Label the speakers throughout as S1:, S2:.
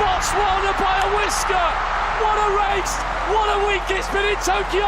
S1: Botswana by a whisker. What a race! What a week it's been in Tokyo!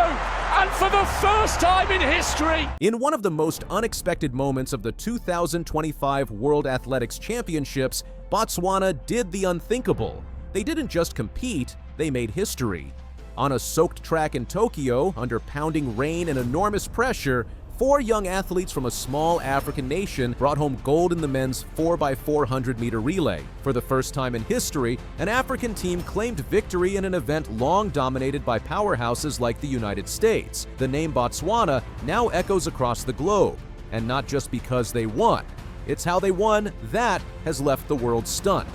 S1: And for the first time in history!
S2: In one of the most unexpected moments of the 2025 World Athletics Championships, Botswana did the unthinkable. They didn't just compete, they made history. On a soaked track in Tokyo, under pounding rain and enormous pressure, 4 young athletes from a small African nation brought home gold in the men's 4x400-meter relay. For the first time in history, an African team claimed victory in an event long dominated by powerhouses like the United States. The name Botswana now echoes across the globe, and not just because they won. It's how they won that has left the world stunned.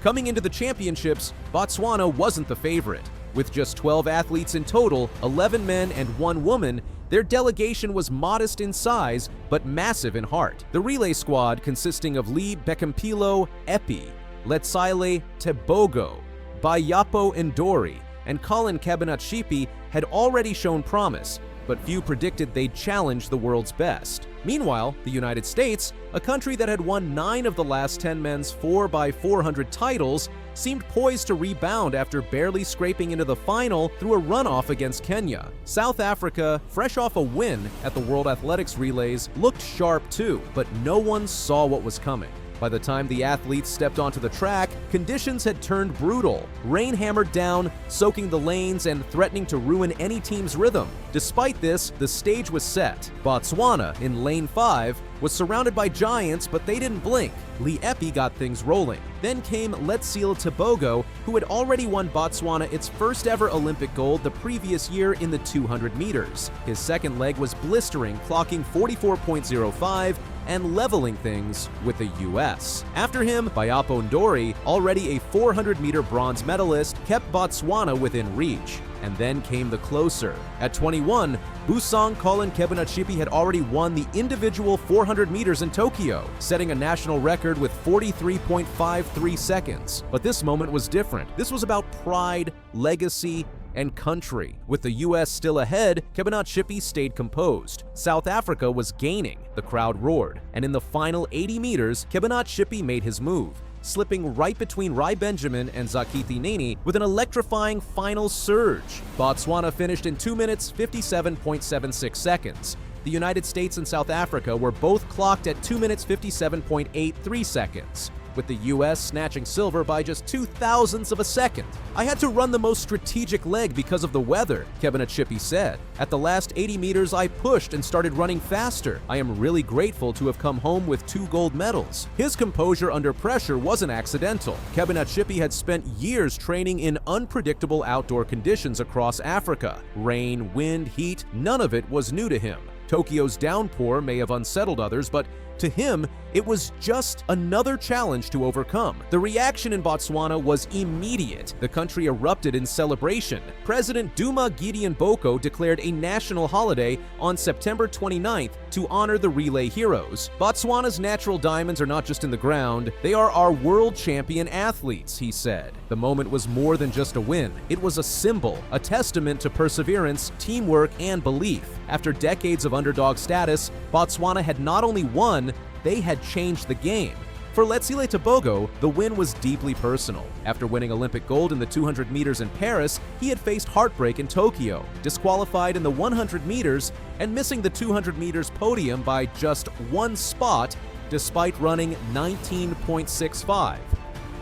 S2: Coming into the championships, Botswana wasn't the favorite. With just 12 athletes in total, 11 men and 1 woman, their delegation was modest in size, but massive in heart. The relay squad, consisting of Lee Bekampilo Epi, Letsile Tebogo, Bayapo Ndori, and Collen Kebinatshipi, had already shown promise, but few predicted they'd challenge the world's best. Meanwhile, the United States, a country that had won 9 of the last 10 men's 4x400 titles, seemed poised to rebound after barely scraping into the final through a runoff against Kenya. South Africa, fresh off a win at the World Athletics Relays, looked sharp too, but no one saw what was coming. By the time the athletes stepped onto the track, conditions had turned brutal. Rain hammered down, soaking the lanes and threatening to ruin any team's rhythm. Despite this, the stage was set. Botswana, in lane 5, was surrounded by giants, but they didn't blink. Lee Epi got things rolling. Then came Letsile Tebogo, who had already won Botswana its first ever Olympic gold the previous year in the 200 meters. His second leg was blistering, clocking 44.05 and leveling things with the US. After him, Bayapo Ndori, already a 400-meter bronze medalist, kept Botswana within reach. And then came the closer. At 21, Busong Collen Kebinatshipi had already won the individual 400 meters in Tokyo, setting a national record with 43.53 seconds. But this moment was different. This was about pride, legacy, and country. With the US still ahead, Kebinatshipi stayed composed. South Africa was gaining. The crowd roared. And in the final 80 meters, Kebinatshipi made his move, slipping right between Rai Benjamin and Zakiti Nene with an electrifying final surge. Botswana finished in 2 minutes 57.76 seconds. The United States and South Africa were both clocked at 2 minutes 57.83 seconds, with the US snatching silver by just 0.02 of a second. "I had to run the most strategic leg because of the weather," Kebinatshipi said. "At the last 80 meters, I pushed and started running faster. I am really grateful to have come home with 2 gold medals." His composure under pressure wasn't accidental. Kebinatshipi had spent years training in unpredictable outdoor conditions across Africa. Rain, wind, heat, none of it was new to him. Tokyo's downpour may have unsettled others, but to him, it was just another challenge to overcome. The reaction in Botswana was immediate. The country erupted in celebration. President Duma Gideon Boko declared a national holiday on September 29th to honor the relay heroes. "Botswana's natural diamonds are not just in the ground, they are our world champion athletes," he said. The moment was more than just a win. It was a symbol, a testament to perseverance, teamwork, and belief. After decades of underdog status, Botswana had not only won, they had changed the game. For Letsile Tebogo, the win was deeply personal. After winning Olympic gold in the 200 meters in Paris, he had faced heartbreak in Tokyo, disqualified in the 100 meters, and missing the 200 meters podium by just 1 spot, despite running 19.65.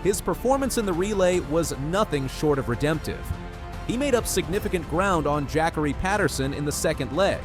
S2: His performance in the relay was nothing short of redemptive. He made up significant ground on Jackery Patterson in the second leg,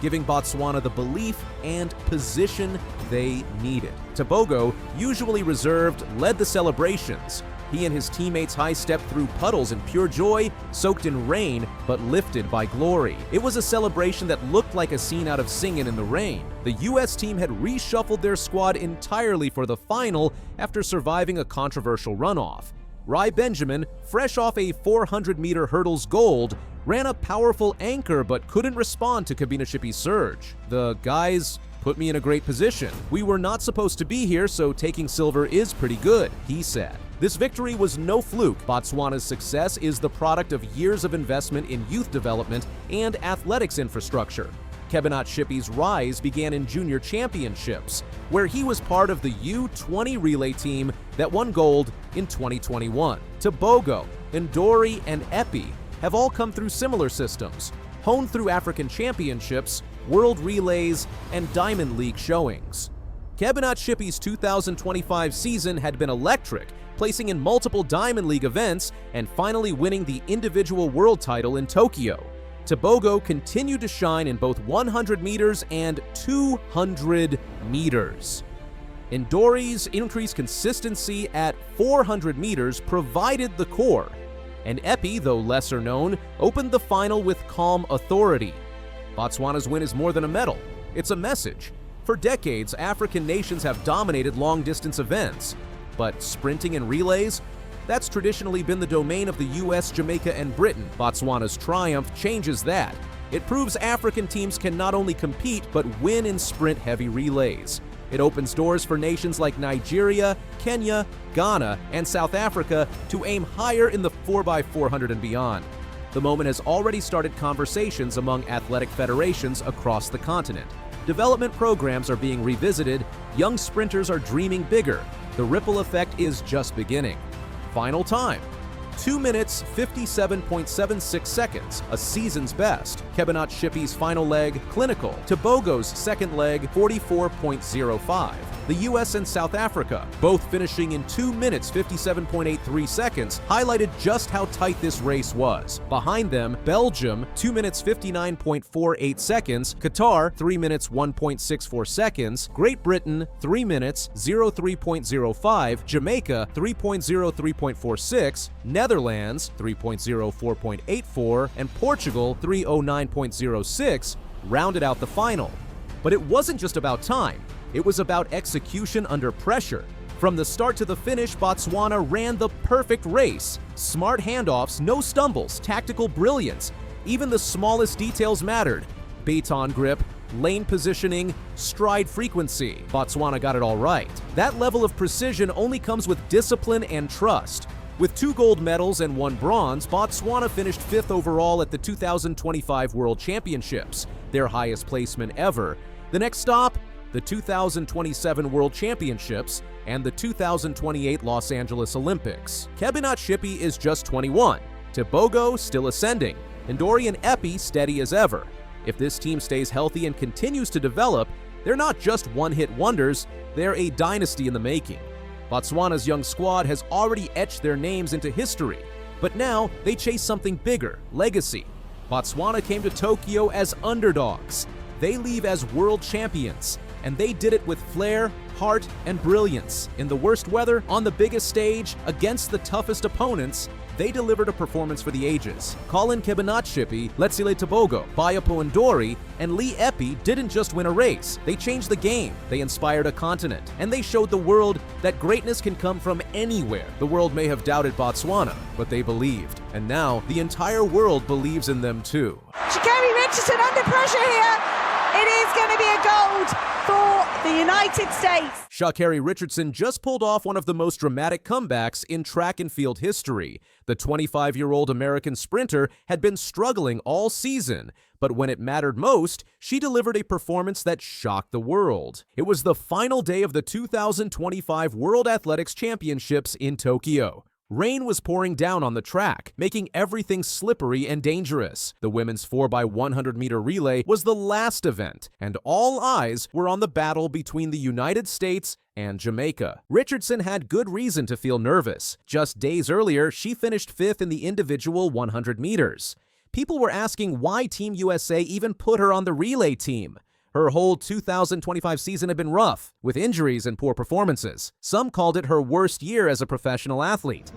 S2: giving Botswana the belief and position they needed. Tebogo, usually reserved, led the celebrations. He and his teammates high-stepped through puddles in pure joy, soaked in rain, but lifted by glory. It was a celebration that looked like a scene out of Singin' in the Rain. The US team had reshuffled their squad entirely for the final after surviving a controversial runoff. Rai Benjamin, fresh off a 400-meter hurdles gold, ran a powerful anchor but couldn't respond to Kebinatshipi's surge. "The guys put me in a great position. We were not supposed to be here, so taking silver is pretty good," he said. This victory was no fluke. Botswana's success is the product of years of investment in youth development and athletics infrastructure. Kebinatshipi's rise began in junior championships, where he was part of the U20 relay team that won gold in 2021. Tebogo, Ndori, and Epi have all come through similar systems, honed through African championships, world relays, and Diamond League showings. Kebinatshipi's 2025 season had been electric, placing in multiple Diamond League events and finally winning the individual world title in Tokyo. Tebogo continued to shine in both 100 meters and 200 meters. Ndori's increased consistency at 400 meters provided the core, and Epi, though lesser known, opened the final with calm authority. Botswana's win is more than a medal, it's a message. For decades, African nations have dominated long-distance events, but sprinting and relays? That's traditionally been the domain of the US, Jamaica, and Britain. Botswana's triumph changes that. It proves African teams can not only compete, but win in sprint-heavy relays. It opens doors for nations like Nigeria, Kenya, Ghana, and South Africa to aim higher in the 4x400 and beyond. The moment has already started conversations among athletic federations across the continent. Development programs are being revisited, young sprinters are dreaming bigger. The ripple effect is just beginning. Final time, 2 minutes 57.76 seconds, a season's best. Kebinatshipi's final leg, clinical. Tebogo's second leg, 44.05. The US and South Africa, both finishing in 2 minutes 57.83 seconds, highlighted just how tight this race was. Behind them, Belgium, 2 minutes 59.48 seconds, Qatar, 3 minutes 1.64 seconds, Great Britain, 3 minutes 03.05, Jamaica, 3.03.46, Netherlands, 3.04.84, and Portugal, 309.06, rounded out the final. But it wasn't just about time. It was about execution under pressure. From the start to the finish, Botswana ran the perfect race. Smart handoffs, no stumbles, tactical brilliance. Even the smallest details mattered. Baton grip, lane positioning, stride frequency. Botswana got it all right. That level of precision only comes with discipline and trust. With 2 gold medals and 1 bronze, Botswana finished 5th overall at the 2025 World Championships, their highest placement ever. The next stop? The 2027 World Championships and the 2028 Los Angeles Olympics. Kebinatshipi is just 21, Tebogo still ascending, Ndori and Epi steady as ever. If this team stays healthy and continues to develop, they're not just one-hit wonders, they're a dynasty in the making. Botswana's young squad has already etched their names into history, but now they chase something bigger, legacy. Botswana came to Tokyo as underdogs. They leave as world champions, and they did it with flair, heart, and brilliance. In the worst weather, on the biggest stage, against the toughest opponents, they delivered a performance for the ages. Collen Kebinatshipi, Letsile Tebogo, Bayapo Ndori, and Lee Epi didn't just win a race. They changed the game, they inspired a continent, and they showed the world that greatness can come from anywhere. The world may have doubted Botswana, but they believed. And now, the entire world believes in them too.
S3: Richardson under pressure here. It is going to be a gold for the United States.
S2: Sha'Carri Richardson just pulled off one of the most dramatic comebacks in track and field history. The 25-year-old American sprinter had been struggling all season, but when it mattered most, she delivered a performance that shocked the world. It was the final day of the 2025 World Athletics Championships in Tokyo. Rain was pouring down on the track, making everything slippery and dangerous. The women's 4x100-meter relay was the last event, and all eyes were on the battle between the United States and Jamaica. Richardson had good reason to feel nervous. Just days earlier, she finished 5th in the individual 100 meters. People were asking why Team USA even put her on the relay team. Her whole 2025 season had been rough, with injuries and poor performances. Some called it her worst year as a professional athlete.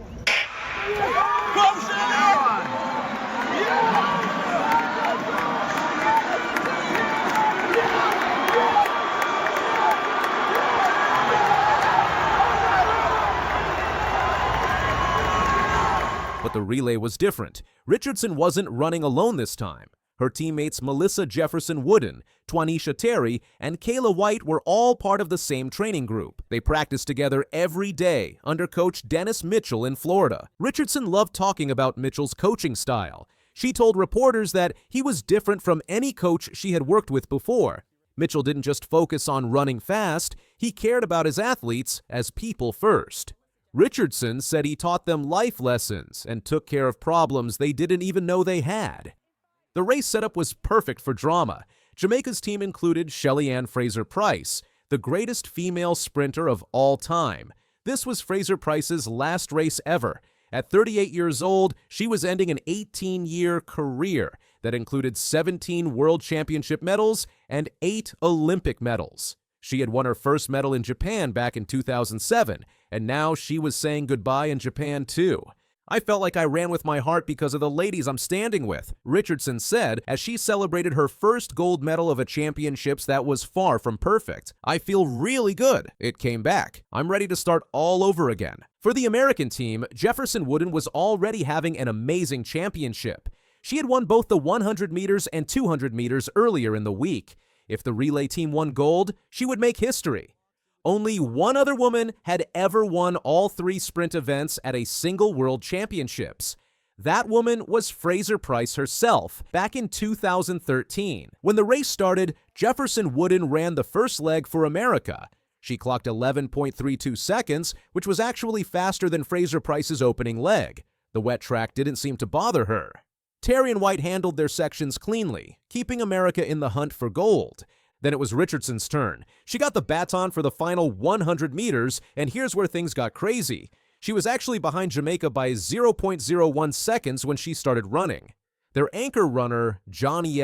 S2: But the relay was different. Richardson wasn't running alone this time. Her teammates Melissa Jefferson-Wooden, Twanisha Terry, and Kayla White were all part of the same training group. They practiced together every day under coach Dennis Mitchell in Florida. Richardson loved talking about Mitchell's coaching style. She told reporters that he was different from any coach she had worked with before. Mitchell didn't just focus on running fast, he cared about his athletes as people first. Richardson said he taught them life lessons and took care of problems they didn't even know they had. The race setup was perfect for drama. Jamaica's team included Shelly-Ann Fraser-Pryce, the greatest female sprinter of all time. This was Fraser-Pryce's last race ever. At 38 years old, she was ending an 18-year career that included 17 World Championship medals and 8 Olympic medals. She had won her first medal in Japan back in 2007, and now she was saying goodbye in Japan too. I felt like I ran with my heart because of the ladies I'm standing with, Richardson said as she celebrated her first gold medal of a championships that was far from perfect. I feel really good. It came back. I'm ready to start all over again. For the American team, Jefferson Wooden was already having an amazing championship. She had won both the 100 meters and 200 meters earlier in the week. If the relay team won gold, she would make history. Only one other woman had ever won all 3 sprint events at a single World Championships. That woman was Fraser-Pryce herself back in 2013. When the race started, Jefferson Wooden ran the first leg for America. She clocked 11.32 seconds, which was actually faster than Fraser-Pryce's opening leg. The wet track didn't seem to bother her. Terry and White handled their sections cleanly, keeping America in the hunt for gold. Then it was Richardson's turn. She got the baton for the final 100 meters, and here's where things got crazy. She was actually behind Jamaica by 0.01 seconds when she started running. Their anchor runner, Johnny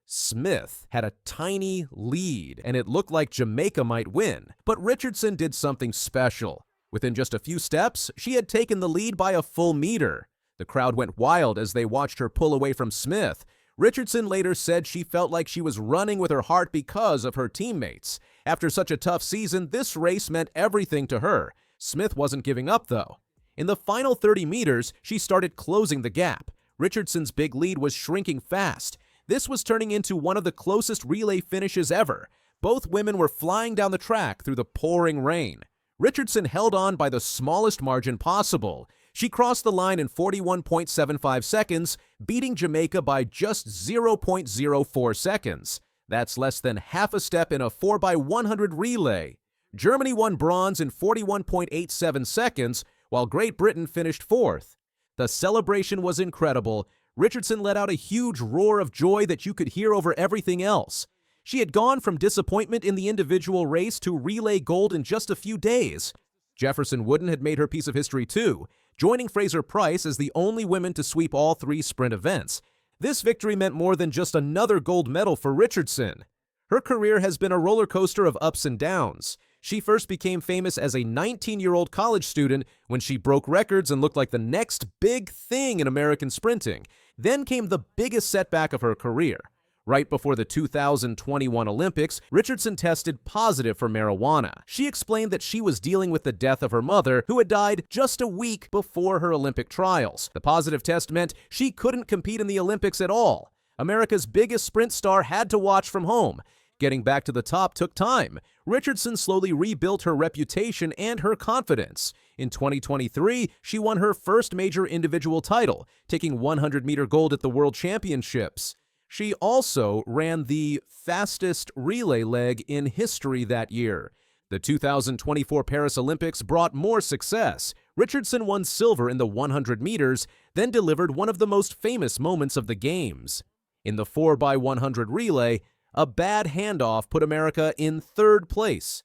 S2: Smith, had a tiny lead, and it looked like Jamaica might win. But Richardson did something special. Within just a few steps, she had taken the lead by a full meter. The crowd went wild as they watched her pull away from Smith. Richardson later said she felt like she was running with her heart because of her teammates. After such a tough season, this race meant everything to her. Smith wasn't giving up, though. In the final 30 meters, she started closing the gap. Richardson's big lead was shrinking fast. This was turning into one of the closest relay finishes ever. Both women were flying down the track through the pouring rain. Richardson held on by the smallest margin possible. She crossed the line in 41.75 seconds, beating Jamaica by just 0.04 seconds. That's less than half a step in a 4x100 relay. Germany won bronze in 41.87 seconds, while Great Britain finished 4th. The celebration was incredible. Richardson let out a huge roar of joy that you could hear over everything else. She had gone from disappointment in the individual race to relay gold in just a few days. Jefferson Wooden had made her piece of history too, joining Fraser-Pryce as the only women to sweep all 3 sprint events. This victory meant more than just another gold medal for Richardson. Her career has been a roller coaster of ups and downs. She first became famous as a 19-year-old college student when she broke records and looked like the next big thing in American sprinting. Then came the biggest setback of her career. Right before the 2021 Olympics, Richardson tested positive for marijuana. She explained that she was dealing with the death of her mother, who had died just a week before her Olympic trials. The positive test meant she couldn't compete in the Olympics at all. America's biggest sprint star had to watch from home. Getting back to the top took time. Richardson slowly rebuilt her reputation and her confidence. In 2023, she won her first major individual title, taking 100-meter gold at the World Championships. She also ran the fastest relay leg in history that year. The 2024 Paris Olympics brought more success. Richardson won silver in the 100 meters, then delivered one of the most famous moments of the Games. In the 4x100 relay, a bad handoff put America in 3rd place.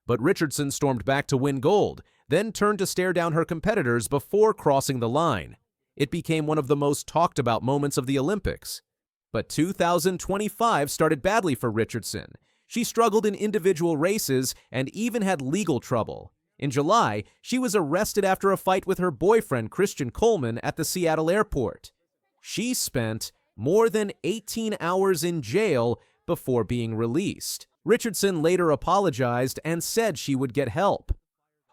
S2: But Richardson stormed back to win gold, then turned to stare down her competitors before crossing the line. It became one of the most talked about moments of the Olympics. But 2025 started badly for Richardson. She struggled in individual races and even had legal trouble. In July, she was arrested after a fight with her boyfriend, Collen, at the Seattle airport. She spent more than 18 hours in jail before being released. Richardson later apologized and said she would get help.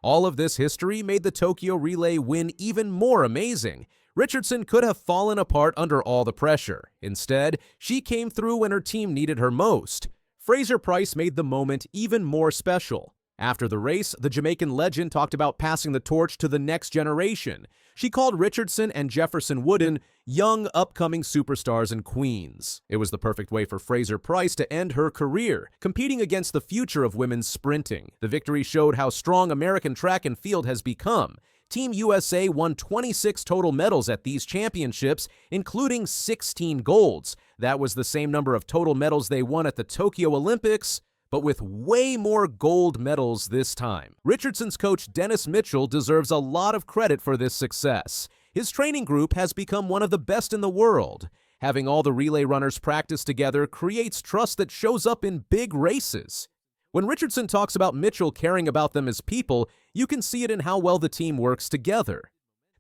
S2: All of this history made the Tokyo relay win even more amazing. Richardson could have fallen apart under all the pressure. Instead, she came through when her team needed her most. Fraser-Pryce made the moment even more special. After the race, the Jamaican legend talked about passing the torch to the next generation. She called Richardson and Jefferson Wooden young, upcoming superstars and queens. It was the perfect way for Fraser-Pryce to end her career, competing against the future of women's sprinting. The victory showed how strong American track and field has become. Team USA won 26 total medals at these championships, including 16 golds. That was the same number of total medals they won at the Tokyo Olympics, but with way more gold medals this time. Richardson's coach Dennis Mitchell deserves a lot of credit for this success. His training group has become one of the best in the world. Having all the relay runners practice together creates trust that shows up in big races. When Richardson talks about Mitchell caring about them as people, you can see it in how well the team works together.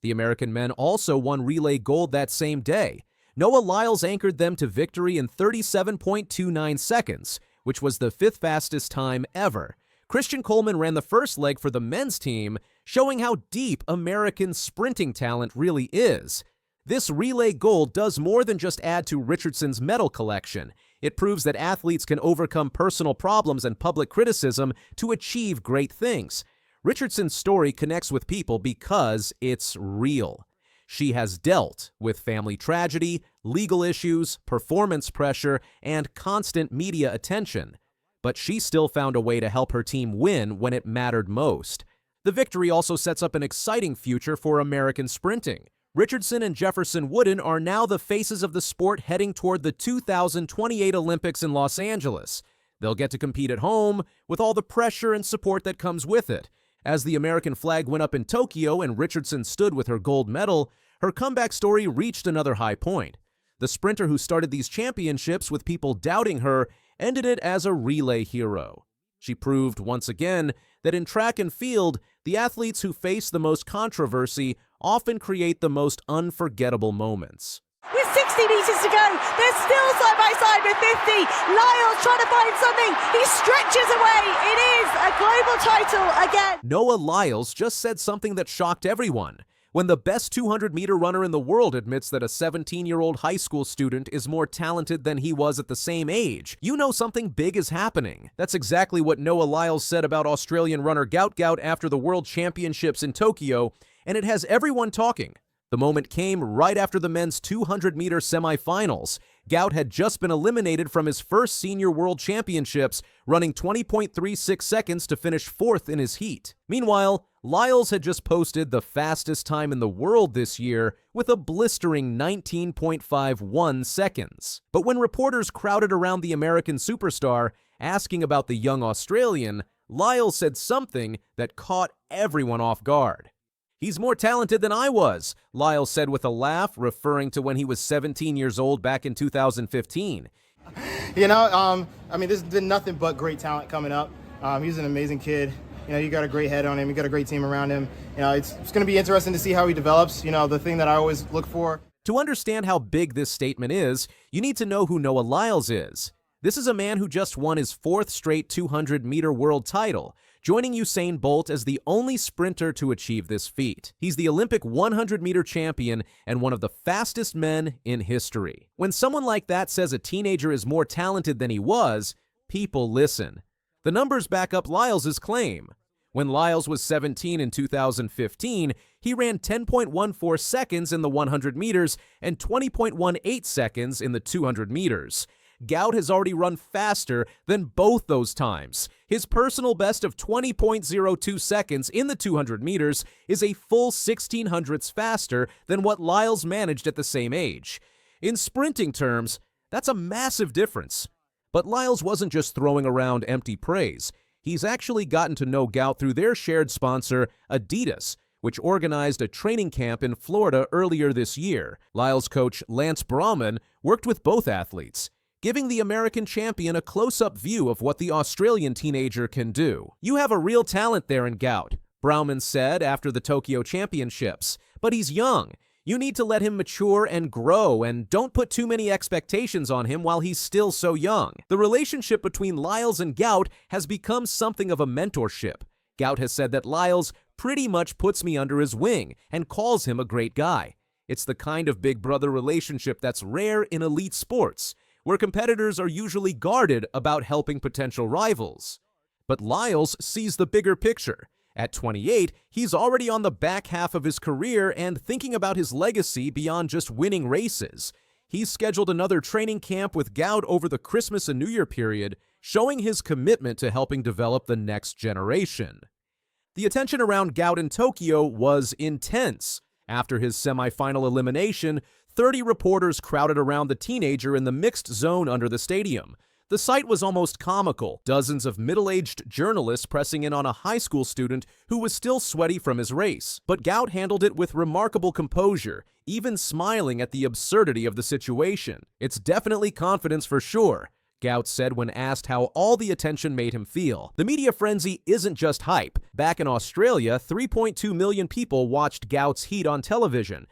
S2: The American men also won relay gold that same day. Noah Lyles anchored them to victory in 37.29 seconds, which was the 5th fastest time ever. Christian Coleman ran the first leg for the men's team, showing how deep American sprinting talent really is. This relay gold does more than just add to Richardson's medal collection. It proves that athletes can overcome personal problems and public criticism to achieve great things. Richardson's story connects with people because it's real. She has dealt with family tragedy, legal issues, performance pressure, and constant media attention. But she still found a way to help her team win when it mattered most. The victory also sets up an exciting future for American sprinting. Richardson and Jefferson Wooden are now the faces of the sport heading toward the 2028 Olympics in Los Angeles. They'll get to compete at home with all the pressure and support that comes with it. As the American flag went up in Tokyo and Richardson stood with her gold medal, her comeback story reached another high point. The sprinter who started these championships with people doubting her ended it as a relay hero. She proved once again that in track and field, the athletes who face the most controversy often create the most unforgettable moments.
S3: With 60 metres to go, they're still side by side with 50. Lyles trying to find something. He stretches away. It is a global title again.
S2: Noah Lyles just said something that shocked everyone. When the best 200-meter runner in the world admits that a 17-year-old high school student is more talented than he was at the same age, you know something big is happening. That's exactly what Noah Lyles said about Australian runner Gout after the World Championships in Tokyo, and it has everyone talking. The moment came right after the men's 200-meter semifinals. Gout had just been eliminated from his first senior world championships, running 20.36 seconds to finish 4th in his heat. Meanwhile, Lyles had just posted the fastest time in the world this year with a blistering 19.51 seconds. But when reporters crowded around the American superstar, asking about the young Australian, Lyles said something that caught everyone off guard. "He's more talented than I was," Lyles said with a laugh, referring to when he was 17 years old back in 2015.
S4: There's been nothing but great talent coming up. He's an amazing kid. You got a great head on him. You got a great team around him. It's going to be interesting to see how he develops. The thing that I always look for.
S2: To understand how big this statement is, you need to know who Noah Lyles is. This is a man who just won his 4th straight 200-meter world title, joining Usain Bolt as the only sprinter to achieve this feat. He's the Olympic 100-meter champion and one of the fastest men in history. When someone like that says a teenager is more talented than he was, people listen. The numbers back up Lyles' claim. When Lyles was 17 in 2015, he ran 10.14 seconds in the 100 meters and 20.18 seconds in the 200 meters. Gout has already run faster than both those times. His personal best of 20.02 seconds in the 200 meters is a full 1600ths faster than what Lyles managed at the same age. In sprinting terms, that's a massive difference. But Lyles wasn't just throwing around empty praise. He's actually gotten to know Gout through their shared sponsor, Adidas, which organized a training camp in Florida earlier this year. Lyles' coach, Lance Brauman, worked with both athletes, giving the American champion a close-up view of what the Australian teenager can do. "You have a real talent there in Gout," Brauman said after the Tokyo Championships, "but he's young. You need to let him mature and grow, and don't put too many expectations on him while he's still so young." The relationship between Lyles and Gout has become something of a mentorship. Gout has said that Lyles pretty much puts me under his wing and calls him a great guy. It's the kind of big brother relationship that's rare in elite sports, where competitors are usually guarded about helping potential rivals. But Lyles sees the bigger picture. At 28, he's already on the back half of his career and thinking about his legacy beyond just winning races. He's scheduled another training camp with Gout over the Christmas and New Year period, showing his commitment to helping develop the next generation. The attention around Gout in Tokyo was intense. After his semifinal elimination, 30 reporters crowded around the teenager in the mixed zone under the stadium. The sight was almost comical, dozens of middle-aged journalists pressing in on a high school student who was still sweaty from his race. But Gout handled it with remarkable composure, even smiling at the absurdity of the situation. "It's definitely confidence for sure," Gout said when asked how all the attention made him feel. "The media frenzy isn't just hype. Back in Australia, 3.2 million people watched Gout's heat on television,